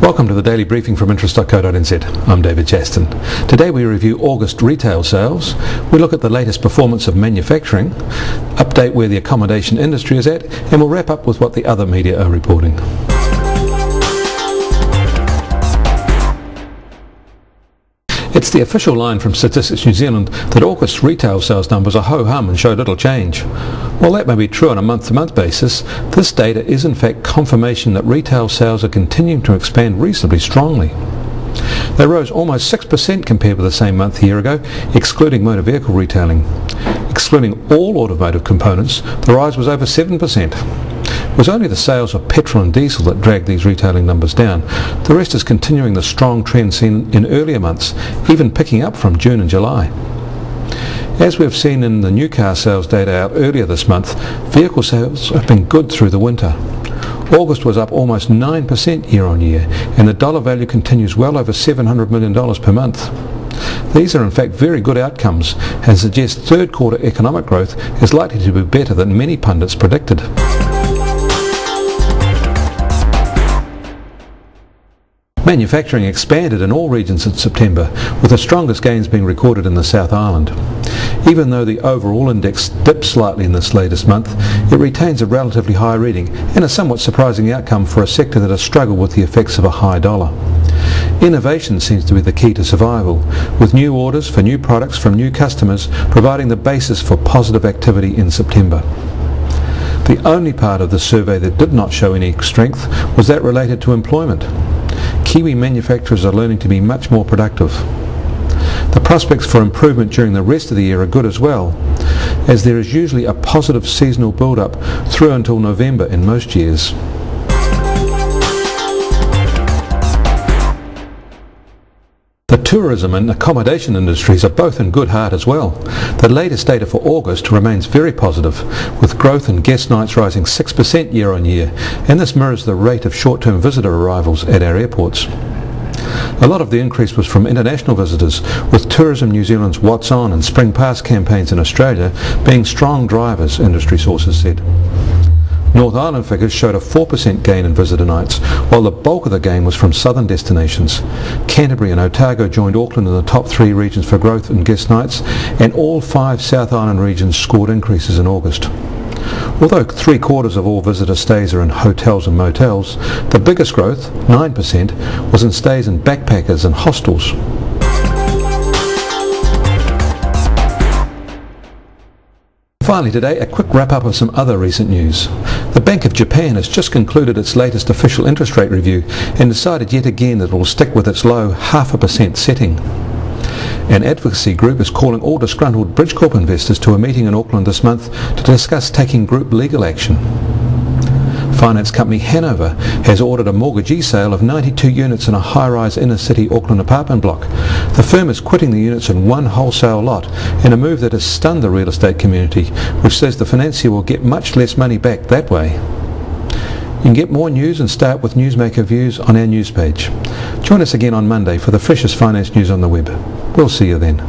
Welcome to the daily briefing from interest.co.nz. I'm David Jaston. Today we review August retail sales, we look at the latest performance of manufacturing, update where the accommodation industry is at, and we'll wrap up with what the other media are reporting. It's the official line from Statistics New Zealand that August retail sales numbers are ho-hum and show little change. While that may be true on a month-to-month basis, this data is in fact confirmation that retail sales are continuing to expand reasonably strongly. They rose almost 6% compared with the same month a year ago, excluding motor vehicle retailing. Excluding all automotive components, the rise was over 7%. It was only the sales of petrol and diesel that dragged these retailing numbers down. The rest is continuing the strong trend seen in earlier months, even picking up from June and July. As we have seen in the new car sales data out earlier this month, vehicle sales have been good through the winter. August was up almost 9% year on year, and the dollar value continues well over $700 million per month. These are in fact very good outcomes and suggest third quarter economic growth is likely to be better than many pundits predicted. Manufacturing expanded in all regions in September, with the strongest gains being recorded in the South Island. Even though the overall index dipped slightly in this latest month, it retains a relatively high reading and a somewhat surprising outcome for a sector that has struggled with the effects of a high dollar. Innovation seems to be the key to survival, with new orders for new products from new customers providing the basis for positive activity in September. The only part of the survey that did not show any strength was that related to employment. Kiwi manufacturers are learning to be much more productive. The prospects for improvement during the rest of the year are good as well, as there is usually a positive seasonal build-up through until November in most years. The tourism and accommodation industries are both in good heart as well. The latest data for August remains very positive, with growth in guest nights rising 6% year on year, and this mirrors the rate of short-term visitor arrivals at our airports. A lot of the increase was from international visitors, with Tourism New Zealand's What's On and Spring Pass campaigns in Australia being strong drivers, industry sources said. North Island figures showed a 4% gain in visitor nights, while the bulk of the gain was from southern destinations. Canterbury and Otago joined Auckland in the top 3 regions for growth in guest nights, and all 5 South Island regions scored increases in August. Although 3/4 of all visitor stays are in hotels and motels, the biggest growth, 9%, was in stays in backpackers and hostels. Finally today, a quick wrap-up of some other recent news. The Bank of Japan has just concluded its latest official interest rate review and decided yet again that it will stick with its low 0.5% setting. An advocacy group is calling all disgruntled Bridgecorp investors to a meeting in Auckland this month to discuss taking group legal action. Finance company Hanover has ordered a mortgagee sale of 92 units in a high-rise inner-city Auckland apartment block. The firm is quitting the units in one wholesale lot in a move that has stunned the real estate community, which says the financier will get much less money back that way. You can get more news and start with Newsmaker Views on our news page. Join us again on Monday for the freshest finance news on the web. We'll see you then.